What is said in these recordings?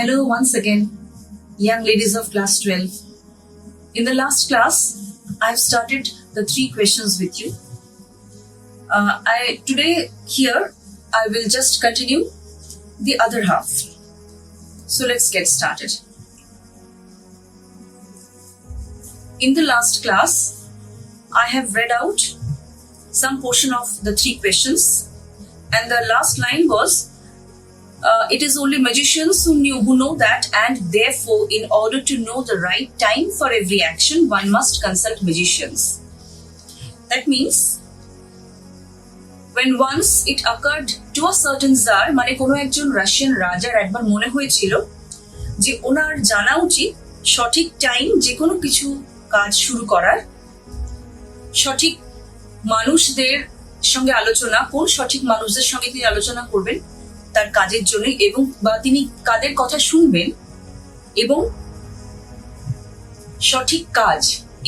Hello once again, young ladies of class 12. In the last class, I've started the 3 questions with you. Today here, I will just continue the other half. So let's get started. In the last class, I have read out some portion of the 3 questions, and the last line was, it is only magicians who know that, and therefore, in order to know the right time for every action, one must consult magicians. That means, when once it occurred to a certain Tsar, মানে কোনো একজন Russian রাজার একবার মনে হয়েছিল যে ওনার জানা উচিত সঠিক টাইম যে কোনো কিছু কাজ শুরু করার, সঠিক মানুষদের সঙ্গে আলোচনা, কোন সঠিক মানুষদের সঙ্গে তিনি আলোচনা করবেন তার কাজের জন্য, এবং বা তিনি কাদের কথা শুনবেন এবং সঠিক কাজ,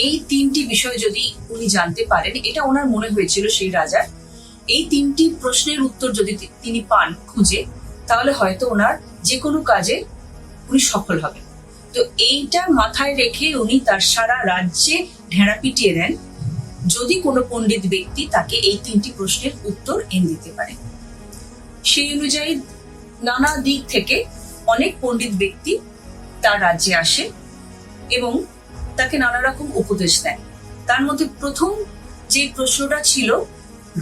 এই 3টি বিষয় যদি উনি জানতে পারেন, এটা ওনার মনে হয়েছিল সেই রাজার। এই 3টি প্রশ্নের উত্তর যদি তিনি পান খুঁজে, তাহলে হয়তো ওনার যে কোনো কাজে উনি সফল হবেন। তো এইটা মাথায় রেখে উনি তার সারা রাজ্যে ঢেঁড়া পিটিয়ে দেন যদি কোনো পণ্ডিত ব্যক্তি তাকে এই 3টি প্রশ্নের উত্তর এনে দিতে পারে। সেই অনুযায়ী নানা দিক থেকে অনেক পণ্ডিত ব্যক্তি তার রাজ্যে আসে এবং তাকে নানা রকম উপদেশ দেয়। তার মধ্যে প্রথম যে প্রশ্নটা ছিল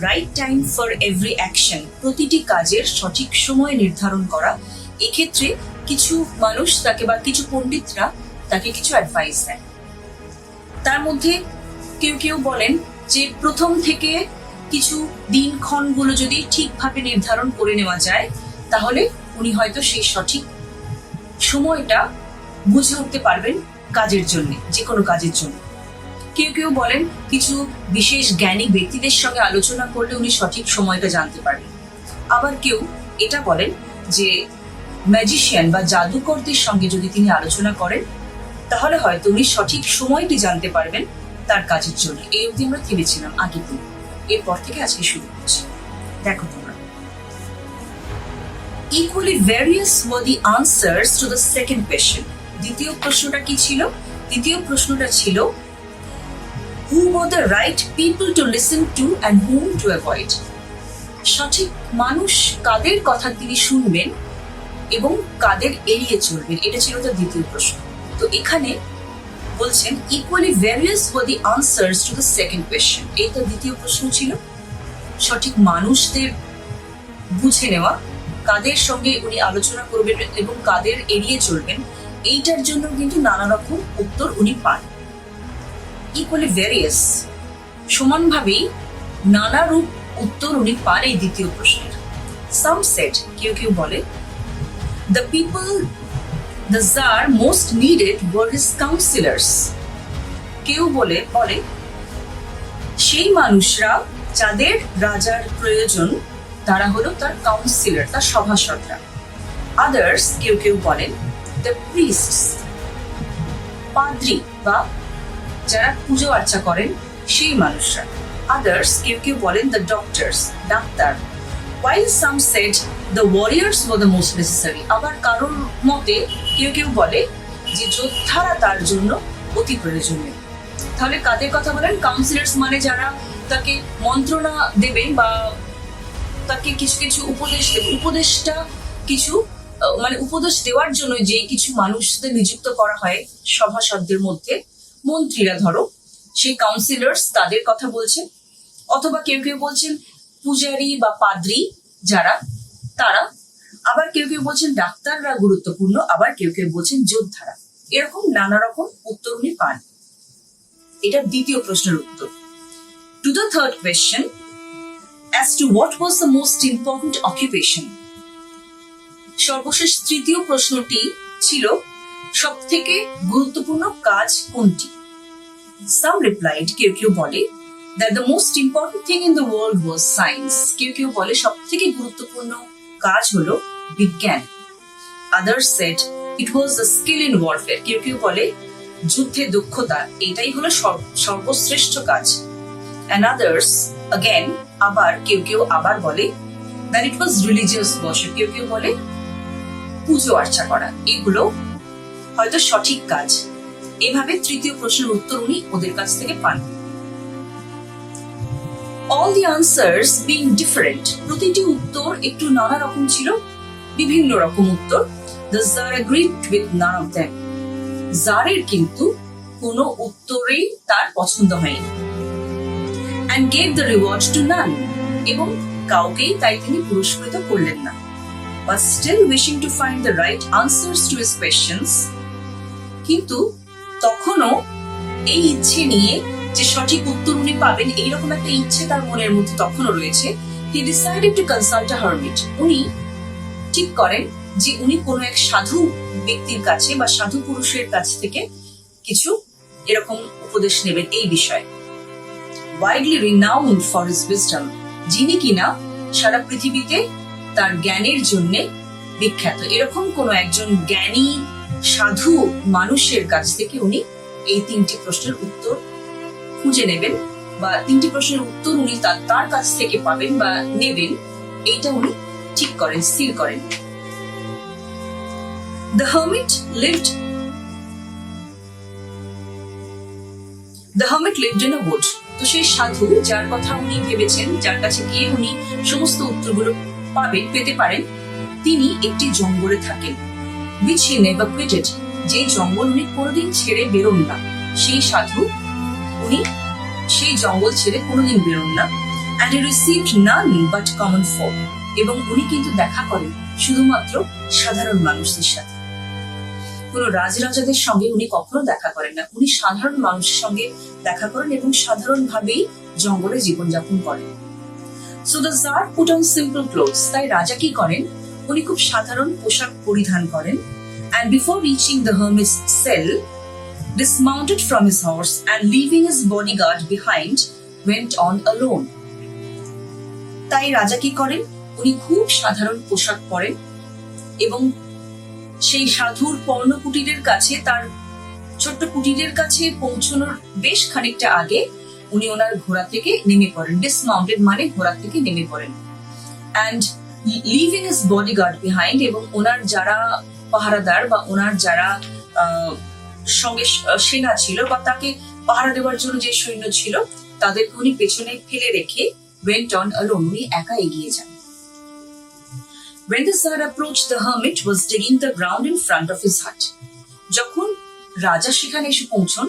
right time for every action, প্রতিটি কাজের সঠিক সময় নির্ধারণ করা। এক্ষেত্রে কিছু মানুষ তাকে বা কিছু পণ্ডিতরা তাকে কিছু অ্যাডভাইস দেয়। তার মধ্যে কেউ কেউ বলেন যে প্রথম থেকে কিছু দিনক্ষণগুলো যদি ঠিকভাবে নির্ধারণ করে নেওয়া যায়, তাহলে উনি হয়তো সেই সঠিক সময়টা বুঝে উঠতে পারবেন কাজের জন্য, যে কোনো কাজের জন্য। কেউ কেউ বলেন কিছু বিশেষ জ্ঞানী ব্যক্তিদের সঙ্গে আলোচনা করলে উনি সঠিক সময়টা জানতে পারবেন। আবার কেউ এটা বলেন যে ম্যাজিশিয়ান বা জাদুকরদের সঙ্গে যদি তিনি আলোচনা করেন, তাহলে হয়তো উনি সঠিক সময়টি জানতে পারবেন তার কাজের জন্য। এই অবধি আমরা থেমেছিলাম আগের দিন, এরপর থেকে আজকে শুরু করছি। দেখো তোমরা, equally various were the answers to the second question. দ্বিতীয় প্রশ্নটা কি ছিল? দ্বিতীয় প্রশ্নটা ছিল, who were the right people to listen to and whom to avoid? সঠিক মানুষ কাদের কথা তিনি শুনবেন এবং কাদের এড়িয়ে চলবেন, এটা ছিল তার দ্বিতীয় প্রশ্ন। তো এখানে বলছেন equally various were the answers to the second question. এই তো দ্বিতীয় প্রশ্ন ছিল সঠিক মানুষদের বুঝে নেওয়া, কাদের সঙ্গে উনি আলোচনা করবেন এবং কাদের এড়িয়ে চলবেন, এইটার জন্য কিন্তু নানা রকম উত্তর উনি পান। ইকুয়ালি ভ্যারিয়াস, সমানভাবেই নানা রূপ উত্তর উনি পান এই দ্বিতীয় প্রশ্নের। সাম সেড, কেউ কেউ বলে, the people the Tsar most needed were his counselors. কেউ বলে সেই মানুষরা যাদের রাজার প্রয়োজন তারা হলো তার কাউন্সিলর, তার সভাসদরা। আদার্স, কেউ কেউ বলেন দ্য প্রিস্টস, পাদ্রী বা যারা পুজো আর্চা করেন সেই মানুষরা। আদার্স, কেউ কেউ বলেন the doctors, doctor. While some said the warriors were the most necessary. আবার কারোর মতে কেউ কেউ বলে যে যোদ্ধারা তার জন্য অতি প্রয়োজনীয়। তাহলে কাদের কথা বলেন? কাউন্সিলার্স মানে যারা তাকে মন্ত্রণা দেবেন বা তাকে কিছু কিছু উপদেশ দেবেন। উপদেশটা কিছু মানে উপদেশ দেওয়ার জন্য যে কিছু মানুষদের নিযুক্ত করা হয় সভাসদদের মধ্যে, মন্ত্রীরা ধরো, সেই কাউন্সিলার্স তাদের কথা বলছেন। অথবা কেউ কেউ বলছেন পূজারী বা পাদ্রী যারা, তারা। আবার কেউ কেউ বলছেন ডাক্তাররা গুরুত্বপূর্ণ, আবার কেউ কেউ বলছেন যোদ্ধারা। এরকম নানা রকম উত্তর উনি পান। এটা দ্বিতীয় প্রশ্নের উত্তর। To the third question, as to what was the most important occupation. সর্বশেষ তৃতীয় প্রশ্নটি ছিল সব থেকে গুরুত্বপূর্ণ কাজ কোনটি? Some replied, কেউ কেউ বলে, that the most important thing in the world was science. কেউ কেউ বলে সব থেকে গুরুত্বপূর্ণ কাজ হলো বিজ্ঞান। Others said it was the skill in warfare. কেউ কেউ বলে যুদ্ধে দক্ষতা, এটাই হলো সর্বশ্রেষ্ঠ কাজ। And others again, আবার কেউ কেউ আবার বলে that it was religious worship. কেউ কেউ বলে পুজো আর্চা করা, এগুলো হয়তো সঠিক কাজ। এভাবে তৃতীয় প্রশ্নের উত্তর উনি ওদের কাছ থেকে পান। All the answers being different, প্রতিটি উত্তর একটু নানা রকম ছিল, বিভিন্ন রকম উত্তর। The Tsar agreed with none of them. জারের কিন্তু কোনো উত্তরেই তার পছন্দ হয়নি। And gave the reward to none, এবং কাউকেই তাই তিনি পুরস্কৃত করলেন না। But still wishing to find the right answers to his questions, কিন্তু তখনও এই ইচ্ছে নিয়ে যে সঠিক উত্তর উনি পাবেন এইরকম একটা ইচ্ছে তার মনের মধ্যে তখনও রয়েছে। He decided to consult a hermit. উনি ঠিক করেন যে উনি কোনো এক সাধু ব্যক্তির কাছে বা সাধু পুরুষের কাছ থেকে কিছু এরকম উপদেশ নেবেন এই বিষয়ে। Widely renowned for his wisdom, যিনি কিনা সারা পৃথিবীতে তার জ্ঞানের জন্য বিখ্যাত, এরকম কোন একজন জ্ঞানী সাধু মানুষের কাছ থেকে উনি এই তিনটি প্রশ্নের উত্তর খুঁজে নেবেন, বা তিনটি প্রশ্নের উত্তর উনি তার কাছ থেকে পাবেন বা নেবেন, এইটা উনি ঠিক করেন, স্থির করেন। The hermit lived in a wood. তো সেই সাধু যার কথা উনি ভেবেছেন, যার কাছে গিয়ে উনি সমস্ত উত্তরগুলো পেতে পারেন, তিনি একটি জঙ্গলে থাকেন। Which he never quitted, যে জঙ্গল উনি কোনোদিন ছেড়ে বেরোন না। সেই সাধু উনি সেই জঙ্গল ছেড়ে কোনোদিন বেরোন না। And he received none but common folk, এবং উনি কিন্তু দেখা করেন শুধুমাত্র সাধারণ মানুষদের সাথে। কোনো রাজরাজাদের সঙ্গে উনি কখনো দেখা করেন না, উনি সাধারণ মানুষের সঙ্গে দেখা করেন এবং সাধারণভাবেই জঙ্গলে জীবনযাপন করেন। So the Tsar put on simple clothes, তাই রাজা কি করেন, উনি খুব সাধারণ পোশাক পরিধান করেন। And before reaching the hermit's cell, dismounted from his horse and leaving his bodyguard behind, went on alone. তাই রাজা কি করেন, উনি খুব সাধারণ পোশাক পরেন এবং সেই সাধুর পর্ণকুটিরের কাছে, তার ছোট্ট কুটিরের কাছে পৌঁছানোর বেশ খানিকটা আগে উনি ওনার ঘোড়া থেকে নেমে পড়েন। ডিসমাউন্টেড মানে ঘোড়া থেকে নেমে পড়েন। And living his bodyguard behind, এবং ওনার যারা পাহারাদার বা ওনার যারা সঙ্গে সেনা ছিল বা তাকে পাহারা দেওয়ার জন্য যে সৈন্য ছিল তাদেরকে উনি পেছনে ফেলে রেখে went on alone, উনি একা এগিয়ে যান। When the Tsar approached, the hermit was digging the ground in front of his hut. যখন রাজা সেখানে এসে পৌঁছন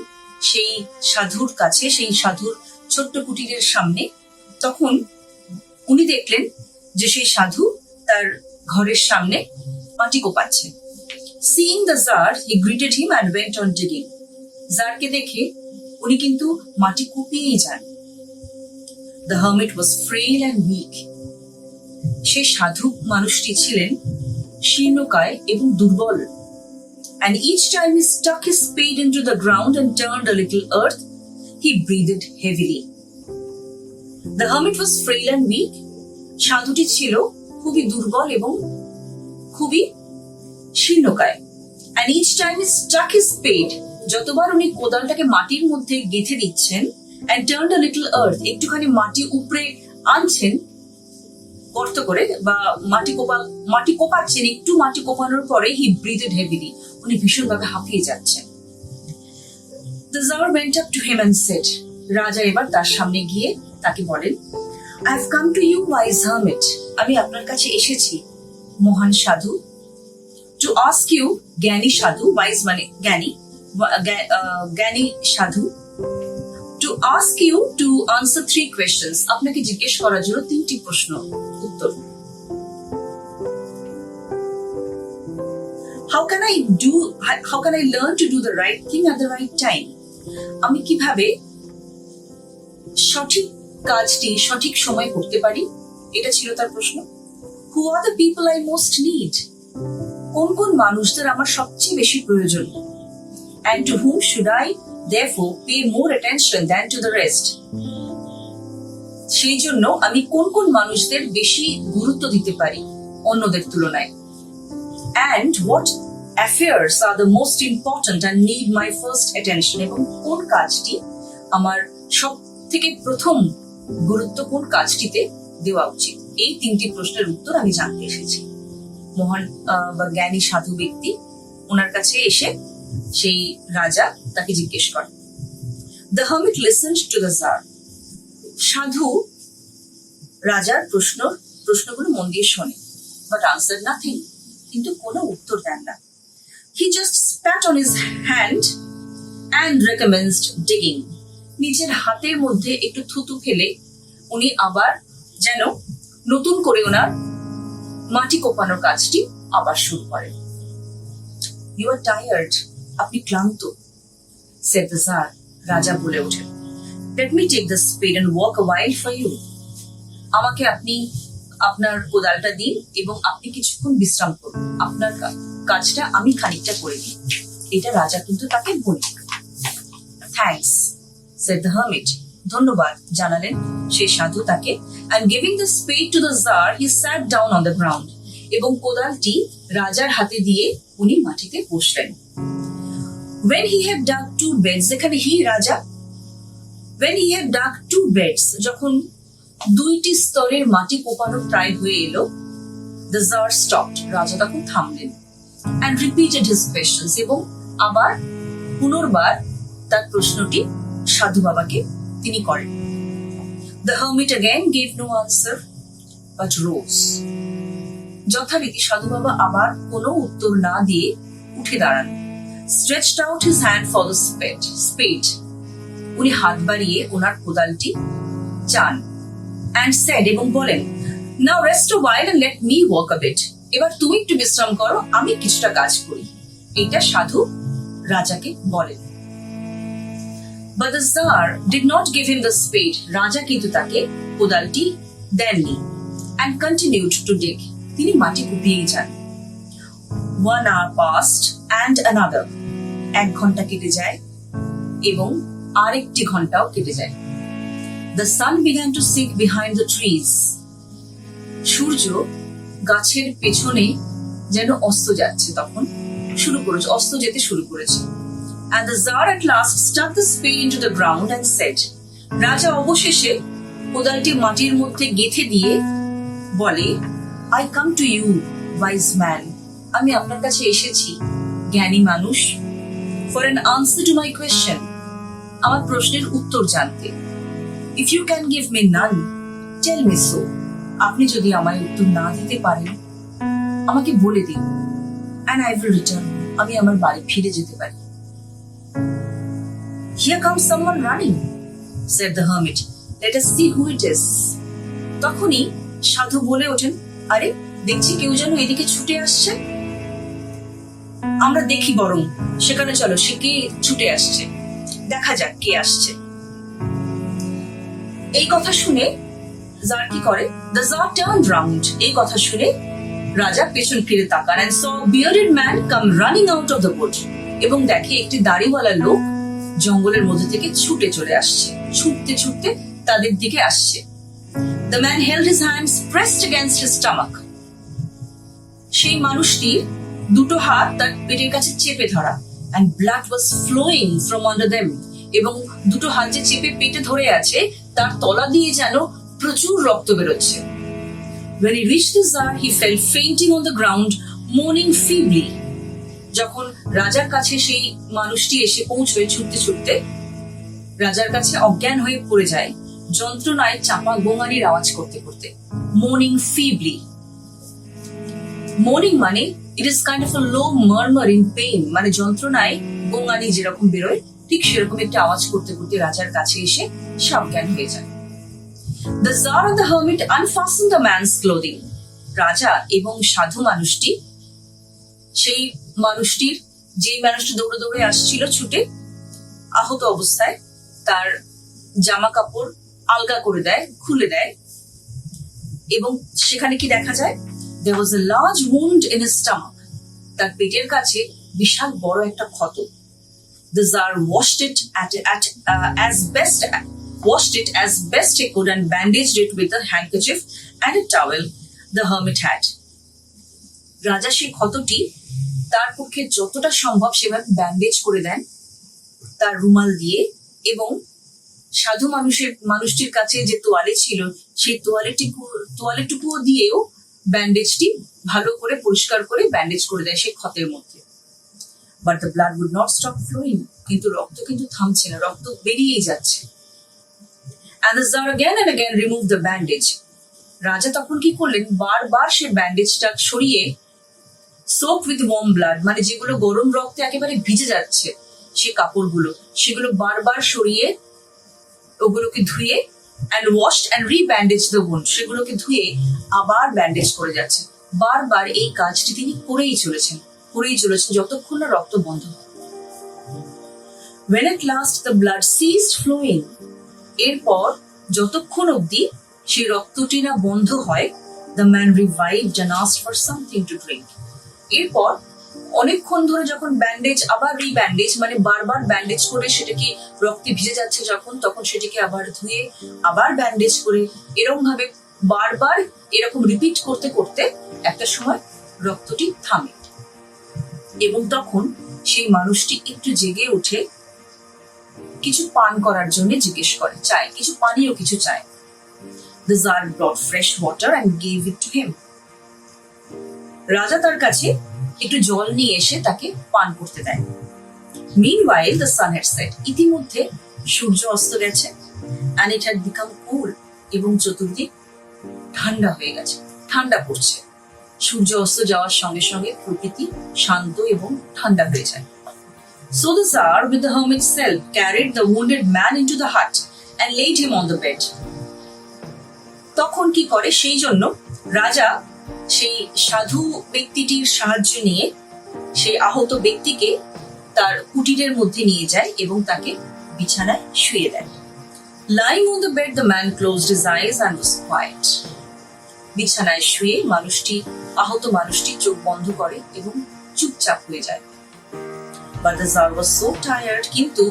সেই সাধুর কাছে, সেই সাধুর ছোট্ট কুটিরের সামনে, তখন উনি দেখলেন যে সেই সাধু তার ঘরের সামনে মাটি কোপাচ্ছে। Seeing the Tsar, he greeted him and went on digging. জারকে দেখে উনি কিন্তু মাটি কুপিয়েই যান। The hermit was frail and weak. সেই সাধু মানুষটি ছিলেন শীর্ণকায় এবং দুর্বল। And each time he stuck his spade into the ground and turned a little earth, he breathed heavily. The hermit was frail and weak. সাধুটি ছিল খুবই দুর্বল এবং খুবই শীর্ণকায়। And each time he stuck his spade, যতবার উনি কোদালটাকে মাটির মধ্যে গেঁথে দিচ্ছেন, and turned a little earth, একটুখানি মাটি উপরে আনছেন গর্ত করে বা মাটি কোপাচ্ছেন, একটু মাটি কোপানোর পরে he breathed heavily, উনি ভীষণভাবে হাঁপিয়ে যাচ্ছেন। The Tsar went up to him and said, রাজা এবার তার সামনে গিয়ে তাকে বলেন, I have come to you, wise hermit, আমি আপনার কাছে এসেছি মহান সাধু, to ask you, জ্ঞানী সাধু, wise মানে জ্ঞানী, জ্ঞানী সাধু, to ask you to answer 3 questions, আপনাকে জিজ্ঞেস করার জন্য 3টি প্রশ্ন উত্তর। How can I learn to do the right thing at the right time? আমি কিভাবে সঠিক কাজটি সঠিক সময় করতে পারি, এটা ছিল তার প্রশ্ন। Who are the people I most need? কোন কোন মানুষদের আমার সবচেয়ে বেশি প্রয়োজন? And to whom should I therefore pay more attention than to the rest? সেই জন্য আমি কোন কোন মানুষদের বেশি গুরুত্ব দিতে পারি অন্যদের তুলনায়? And what affairs are the most important and need my first attention? এবং কোন কাজটি আমার সব থেকে প্রথম গুরুত্ব কোন কাজটিতে দেওয়া উচিত? এই 3টি প্রশ্নের উত্তর আমি জানতে এসেছি। মহান বা জ্ঞানী সাধু ব্যক্তি ওনার কাছে এসে সেই রাজা তাকে জিজ্ঞেস করে। The hermit listened to the tsar. সাধু রাজার প্রশ্নগুলো মন দিয়ে শোনে, বাট আনসার নাথিং, কিন্তু কোনো উত্তর দেন না। He just spat on his hand and recommenced digging. নিজের হাতের মধ্যে একটু থুতু ফেলে উনি আবার যেন নতুন করে ওনার মাটি কোপানোর কাজটি আবার শুরু করেন। ইউ আর টায়ার্ড, আপনি ক্লান্ত, said the Tsar। রাজা বলে ওঠেন, let me take the spade and walk a while for you। আমাকে আপনি আপনার কোদালটা দিন এবং আপনি কিছুক্ষণ বিশ্রাম করুন, আপনার কাজটা আমি খানিকটা করে দিই। এটা রাজা কিন্তু তাকে বলে। Thanks, said the hermit। ধন্যবাদ জানালেন সেই সাধু তাকে। and giving the spade to the Tsar, he sat down on the ground। এবং কোদালটি রাজার হাতে দিয়ে উনি মাটিতে বসলেন। when he had dug 2 beds, এখানে হি রাজা, when he had dug 2 beds, যখন 2টি স্তরের মাটি কোপানো প্রায় হয়ে এলো, the Tsar stopped, রাজা তখন থামলেন, and repeated his questions, এবং আবার পুনর্বার তার প্রশ্নটি সাধু বাবাকে তিনি করেন। The hermit again gave no answer but rose। যথারীতি সাধু বাবা আবার কোনো উত্তর না দিয়ে উঠে দাঁড়ান। stretched out his hand for the spade। উনি হাত বাড়িয়ে ওনার কোদালটি চান। and said, এবং বলেন, now rest a while and let me walk a bit। এবার তুমি একটু বিশ্রাম করো, আমি কিছুটা কাজ করি। এটা সাধু রাজাকে বলেন। but the Tsar did not give him the spade। রাজা কিন্তু তাকে কোদালটি দেননি। and continued to dig। তিনি মাটি কুপিয়েই যান। 1 hour passed and another। 1 ঘন্টা কেটে যায় এবং আরেকটি ঘন্টাও কেটে যায়। The sun began to sink behind the trees। সূর্য গাছের পেছনে যেন অস্ত যাচ্ছে, তখন অস্ত যেতে শুরু করেছে। and the Tsar at last stuck the spade into the ground and said। রাজা অবশেষে কোদালটি মাটির মধ্যে গেঁথে দিয়ে বলে, I come to you, wise man। আমি আপনার কাছে এসেছি জ্ঞানী মানুষ, for an answer to my question। আমার প্রশ্নের উত্তর জানতে। if you can give me none, tell me so। আপনি যদি আমায় উত্তর না দিতে পারেন আমাকে বলে দিন, and I will return। আমি আমার বাড়ি ফিরে যেতে পারি। here comes someone running, said the hermit। let us see who it is। তখনই সাধু বলে ওঠেন, আরে দেখছি কেউ যেন এদিকে ছুটে আসছে, আমরা দেখি বরং, সেখানে চলো, সে কে ছুটে আসছে, দেখা যাক কে আসছে। এই কথা শুনে জার কি করে, the Tsar turned round। এই কথা শুনে রাজা পেছন ফিরে তাকান, and saw a bearded man come running out of the wood। এবং দেখে একটি দাড়িওয়ালা লোক জঙ্গলের মধ্যে থেকে ছুটে চলে আসছে, ছুটতে ছুটতে তাদের দিকে আসছে। the man held his hands pressed against his stomach। সেই মানুষটির দুটো হাত তার পেটের কাছে চেপে ধরা, and blood was flowing from under them। এবং দুটো হাত যে চেপে পেটে ধরে আছে তার তলা দিয়ে যেন প্রচুর রক্ত বেরোচ্ছে। when he reached the Tsar, he fell fainting on the ground, moaning feebly। যখন রাজার কাছে সেই মানুষটি এসে পৌঁছয় ছুটতে ছুটতে, রাজার কাছে অজ্ঞান হয়ে পড়ে যায় যন্ত্রণায় চাপা গোঙানির আওয়াজ করতে করতে। moaning feebly। moaning মানে it is kind of a low murmur in pain। মানে যন্ত্রণায় গোঙানি যেরকম বেরোয় ঠিক সেরকম একটা আওয়াজ করতে করতে রাজার কাছে এসে সে অজ্ঞান হয়ে যায়। the Tsar and the hermit unfastened the man's clothing। রাজা এবং সাধু মানুষটি সেই মানুষটির, যে মানুষটি দৌড়ে দৌড়ে আসছিল ছুটে আহত অবস্থায়, তার জামা কাপড় আলগা করে দেয়, খুলে দেয়, এবং সেখানে কি দেখা যায়, there was a large wound in his stomach। তার পেটের কাছে বিশাল বড় একটা ক্ষত। the Tsar washed it as best he could and bandaged it with a handkerchief and a towel the hermit had। রাজা সেই ক্ষতটি তার পক্ষে যতটা সম্ভব সেভাবে ব্যান্ডেজ করে দেন তার রুমাল দিয়ে, এবং মানুষটির কাছে যে তোয়ালে ছিল সেই তোয়ালেটুকুও দিয়েও ব্যান্ডেজটি ভালো করে পরিষ্কার করে ব্যান্ডেজ করে দেয় সেই ক্ষতের মধ্যে। But the blood would not stop flowing, কিন্তু রক্ত কিন্তু থামছে না, রক্ত বেরিয়েই যাচ্ছে। And the Tsar again and again removed the bandage. রাজা তখন কি করলেন, বারবার সে ব্যান্ডেজটা সরিয়ে soaked with warm blood, মানে যেগুলো গরম রক্তে একেবারে ভিজে যাচ্ছে সে কাপড়গুলো, সেগুলো বারবার সরিয়ে ওগুলোকে ধুয়ে and washed and re-bandaged the wound, সেগুলোকে ধুয়ে আবার ব্যান্ডেজ করে যাচ্ছে। বারবার এই কাজটি তিনি করেই চলেছেন যতক্ষণ না রক্ত বন্ধ হয়। When at last the blood ceased flowing, এরপর যতক্ষণ অবধি সেই রক্তটি না বন্ধ হয়, the man revived and asked for something to drink. এরপর অনেকক্ষণ ধরে যখন ব্যান্ডেজ আবার রিব্যান্ডেজ, মানে বারবার ব্যান্ডেজ করে সেটাকে রক্তে ভিজে যাচ্ছে যখন, তখন সেটাকে আবার ধুয়ে আবার ব্যান্ডেজ করে এরকম ভাবে বারবার এরকম রিপিট করতে করতে একটা সময় রক্তটি থামে এবং তখন সেই মানুষটি একটু জেগে উঠে কিছু পান করার জন্য জিজ্ঞেস করে, চায় কিছু পানীয় কিছু চায়। The Tsar brought fresh water and gave it to him. রাজা তার কাছে একটু জল নিয়ে এসে তাকে পান করতে দেয়। Meanwhile the sun had set, ইতিমধ্যে সূর্য অস্ত গেছে, and it had become cool, এবং চতুর্দিক ঠান্ডা হয়ে গেছে, ঠান্ডা পড়ছে। সূর্য অস্ত যাওয়ার সঙ্গে সঙ্গে প্রকৃতি শান্ত এবং ঠান্ডা হয়ে যায়। So the Tsar with the hermit's self carried the wounded man into the hut and laid him on the bed. তখন কি করে, সেই জন্য রাজা সেই সাধু ব্যক্তিটির সাহায্য নিয়ে সেই আহত ব্যক্তিকে তার কুটিরের মধ্যে নিয়ে যায় এবং তাকে বিছানায় শুয়ে দেয়। Lying on the bed, the man closed his eyes and was quiet. বিছানায় শুয়ে আহত মানুষটি চোখ বন্ধ করে এবং চুপচাপ হয়ে যায়। But the Tsar was so tired, কিন্তু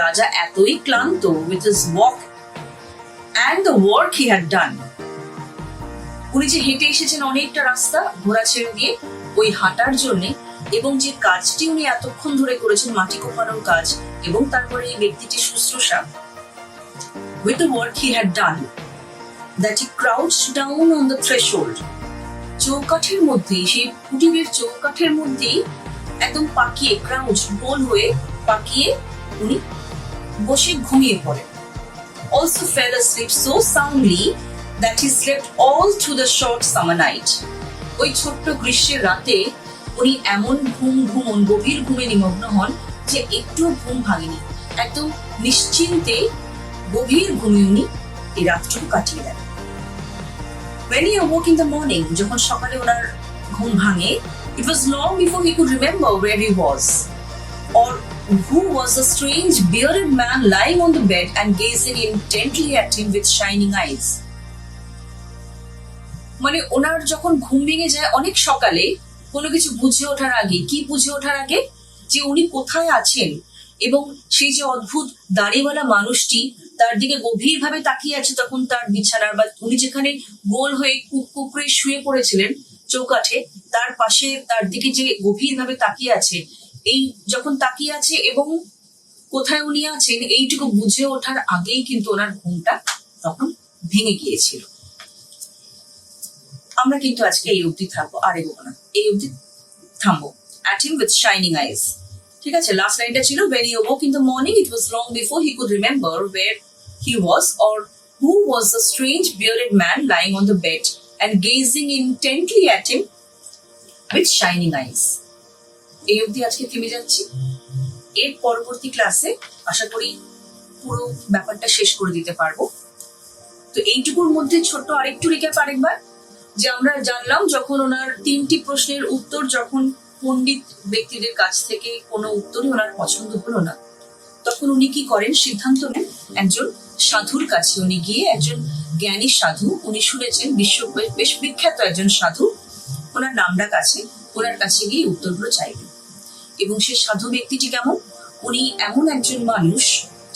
রাজা এতই ক্লান্ত with his walk and the work he had done. উনি যে হেঁটে এসেছেন অনেকটা রাস্তা ঘোড়া ছেড়ে দিয়ে ওই হাঁটার জন্য, এবং যে কাজটি উনি এতক্ষণ ধরে করেছেন মাটি কোপানোর কাজ, এবং তারপরে এই ব্যক্তিটির শুশ্রূষা, with the work he had done, that he crouched down on the threshold. চৌকাঠের মধ্যেই, সেই কুটিরের চৌকাঠের মধ্যেই একদম পাকিয়ে, ক্রাউচ গোল হয়ে পাকিয়ে উনি বসে ঘুমিয়ে পড়েন। Also fell asleep so soundly that he slept all through the short summer night. ওই ছোট্ট গ্রীষ্মের রাতে উনি এমন গভীর ঘুমে নিমগ্ন হন যে একটু ঘুম ভাঙেনি, একদম নিশ্চিন্তে গভীর ঘুমে উনি এই রাতটুকু কাটিয়ে দেন। When he awoke in the morning, যখন সকালে ওনার ঘুম ভাঙে, it was long before he could remember where he was or who was the strange bearded man lying on the bed and gazing intently at him with shining eyes. মানে ওনার যখন ঘুম ভেঙে যায় অনেক সকালে, কোনো কিছু বুঝে ওঠার আগে, কি বুঝে ওঠার আগে যে উনি কোথায় আছেন, এবং সেই যে অদ্ভুত দাড়িওয়ালা মানুষটি তার দিকে গভীরভাবে তাকিয়ে আছে, তখন তার বিছানার বা উনি যেখানে গোল হয়ে কুকরে শুয়ে পড়েছিলেন চৌকাঠে, তার পাশে তার দিকে যে গভীরভাবে তাকিয়ে আছে, এই যখন তাকিয়ে আছে এবং কোথায় উনি আছেন এইটুকু বুঝে ওঠার আগেই কিন্তু ওনার ঘুমটা তখন ভেঙে গিয়েছিল। আমরা কিন্তু আজকে এই অবধি থাকবো, আর এগোবো না, এই অবধি থামবো। At him with shining eyes, ঠিক আছে। লাস্ট লাইনটা ছিল when he awoke in the morning, it was long before he could remember where he was or who was the strange bearded man lying on the bed and gazing intently at him with shining eyes. এই অবধি আজকে থেমে যাচ্ছি। এর পরবর্তী ক্লাসে আশা করি পুরো ব্যাপারটা শেষ করে দিতে পারবো। তো এইটুকুর মধ্যে ছোট্ট আরেকটু রিক্যাপ আরেকবার, যে আমরা জানলাম যখন ওনার 3টি প্রশ্নের উত্তর যখন পণ্ডিত ব্যক্তিদের কাছ থেকে কোনো উত্তরই ওনার পছন্দ হলো না, তখন উনি কি করেন, সিদ্ধান্ত নেন একজন সাধুর কাছে উনি গিয়ে, একজন জ্ঞানী সাধু, উনি শুনেছেন বিশ্ব বেশ বিখ্যাত একজন সাধু, ওনার নামডাক আছে, ওনার কাছে গিয়ে উত্তরগুলো চাইবেন। এবং সে সাধু ব্যক্তিটি কেমন, উনি এমন একজন মানুষ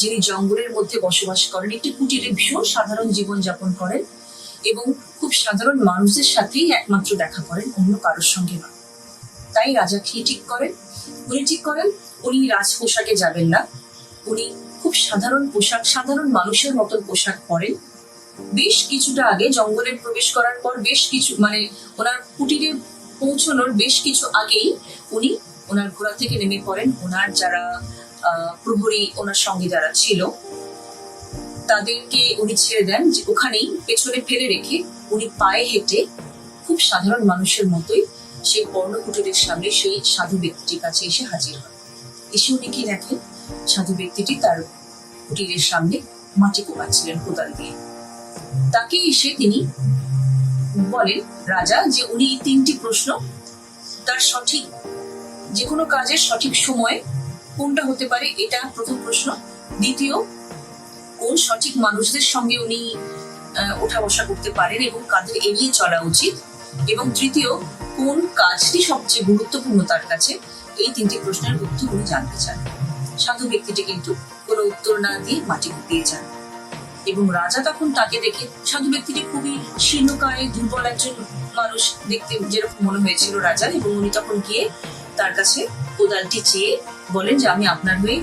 যিনি জঙ্গলের মধ্যে বসবাস করেন, একটি কুটিরে ভীষণ সাধারণ জীবন যাপন করেন এবং খুব সাধারণ মানুষদের সাথেই একমাত্র দেখা করেন, অন্য কারোর সঙ্গে নয়। তাই রাজা কি ঠিক করেন, উনি রাজ পোশাকে যাবেন না, উনি খুব সাধারণ পোশাক, সাধারণ মানুষের মতন পোশাক পরেন বেশ কিছুটা আগে জঙ্গলে প্রবেশ করার পর বেশ কিছু মানে ওনার কুটিরে পৌঁছানোর বেশ কিছু আগেই উনি ওনার ঘোড়া থেকে নেমে পড়েন। ওনার যারা প্রহরী ওনার সঙ্গে যারা ছিল তাদেরকে উনি ছেড়ে দেন, যে ওখানেই পেছনে ফেলে রেখে উনি পায়ে হেঁটে খুব সাধারণ মানুষের মতোই সেই পর্ণকুটিরের সামনে সেই সাধু ব্যক্তিটির কাছে এসে হাজির হন। এসে উনি কি দেখেন, সাধু ব্যক্তিটি তার কুটিরের সামনে মাটি কোপাচ্ছিলেন কোদাল দিয়ে। তাকে এসে তিনি বলেন রাজা যে উনি 3টি প্রশ্ন, তার সঠিক যে কোনো কাজের সঠিক সময় কোনটা হতে পারে এটা প্রথম প্রশ্ন, দ্বিতীয় কোন সঠিক মানুষদের সঙ্গে উনি ওঠা বসা করতে পারেন এবং কাদের এড়িয়ে চলা উচিত, এবং তৃতীয় কোন কাজটি সবচেয়ে গুরুত্বপূর্ণ তার কাছে। এই 3টি প্রশ্নের উত্তর উনি জানতে চান। সাধু ব্যক্তিটি কিন্তু কোনো উত্তর না দিয়ে মাটি কুপিয়ে যান এবং রাজা তখন তাকে দেখে, সাধু ব্যক্তিটি খুবই শীর্ণকায় দুর্বল একজন মানুষ দেখতে যেরকম মনে হয়েছিল রাজার, এবং উনি তখন গিয়ে তার কাছে কোদালটি চেয়ে বলেন যে আমি আপনার হয়ে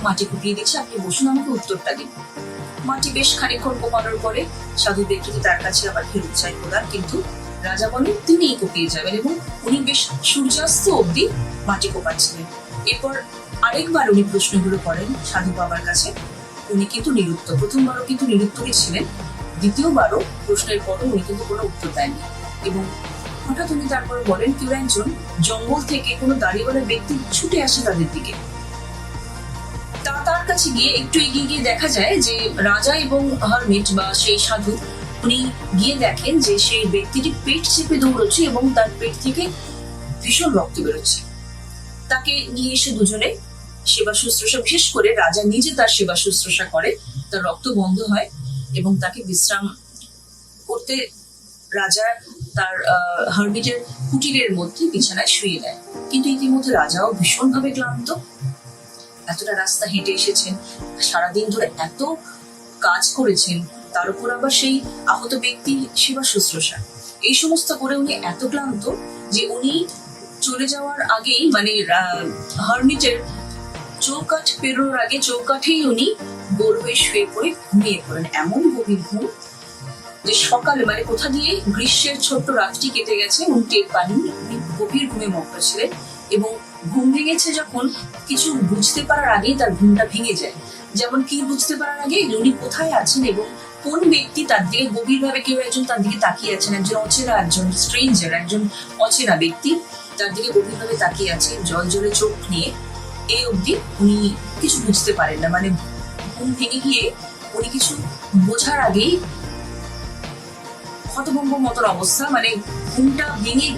মাটি কুপিয়ে দিচ্ছি, আপনি বসুন, আমাকে উত্তরটা দিন। মাটি বেশ খানিকক্ষণ কোপানোর পরে সাধু ব্যক্তিটি তার কাছে আবার ফেরত চায় কোদাল, কিন্তু রাজা বলেন তিনিই কুপিয়ে যাবেন এবং উনি বেশ সূর্যাস্ত অব্দি মাটি কোপাচ্ছিলেন। এরপর আরেকবার উনি প্রশ্নগুলো করেন সাধু বাবার কাছে, উনি কিন্তু নিরুত্তর। প্রথমবারও কিন্তু নিরুত্তরই ছিলেন, দ্বিতীয়বারও প্রশ্নের পরও উনি কিন্তু কোনো উত্তর দেননি। এবং হঠাৎ উনি তারপরে বলেন কেউ একজন জঙ্গল থেকে কোনো দাড়িওয়ালা ব্যক্তি ছুটে আসে তাদের দিকে। তার কাছে গিয়ে একটু এগিয়ে গিয়ে দেখা যায় যে রাজা এবং হারমিট বা সেই সাধু উনি গিয়ে দেখেন যে সেই ব্যক্তিটি পেট চেপে দৌড়চ্ছে এবং তার পেট থেকে ভীষণ রক্ত বেরোচ্ছে। তাকে নিয়ে এসে দুজনে সেবা শুশ্রূষা, বিশেষ করে রাজা নিজে তার সেবা শুশ্রূষা করে, তার রক্ত বন্ধ হয় এবং তাকে বিশ্রাম করতে রাজা তার হারমিটের কুটিরের মধ্যে বিছানায় শুয়ে দেয়। কিন্তু ইতিমধ্যে রাজাও ভীষণভাবে ক্লান্ত, এতটা রাস্তা হেঁটে এসেছেন, সারাদিন ধরে এত কাজ করেছেন, তার উপর আবার সেই আহত ব্যক্তির সেবা শুশ্রূষা, এই সমস্ত করে উনি এত ক্লান্ত যে উনি চলে যাওয়ার আগেই মানে হারমিটের চৌকাঠ পেরোনোর আগে চৌকাঠেই উনি গোল হয়ে শুয়ে পড়ে ঘুমিয়ে পড়েন। এমন গভীর ঘুম যে সকালে মানে কোথা দিয়ে গ্রীষ্মের ছোট্ট রাতটি কেটে গেছে উনি টের পাননি। উনি গভীর ঘুমে মগ্ন ছিলেন এবং ঘুম ভেঙেছে যখন কিছু বুঝতে পারার আগেই তার ঘুমটা ভেঙে যায়। যেমন কি বুঝতে পারার আগে উনি কোথায় আছেন এবং কোন ব্যক্তি তার দিকে গভীরভাবে কেউ একজন তার দিকে তাকিয়ে আছেন, একজন অচেনা, একজন স্ট্রেঞ্জার, একজন অচেনা ব্যক্তি তার দিকে গভীরভাবে তাকিয়ে আছে জল জলে চোখ নিয়ে, এই অবধি উনি কিছু বুঝতে পারেন না। মানে ঘুম ভেঙে গিয়ে উনি কিছু বোঝার আগেই হতভম্ব মতন অবস্থা, মানে ঘুমটা ভেঙে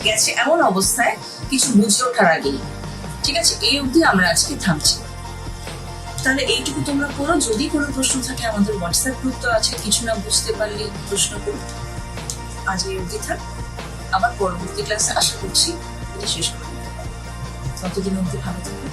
গেছে এমন অবস্থায় কিছু বুঝে ওঠার আগেই। ঠিক আছে, এই অবধি আমরা আজকে থামছি। তাহলে এইটুকু তোমরা করো। যদি কোনো প্রশ্ন থাকে আমাদের হোয়াটসঅ্যাপ গ্রুপ তো আছে, কিছু না বুঝতে পারলে প্রশ্ন করো। আজ এই অবধি থাক, আবার পরবর্তী ক্লাসে আশা করছি এটা শেষ করবো। ততদিন অবধি ভালো থাকবে।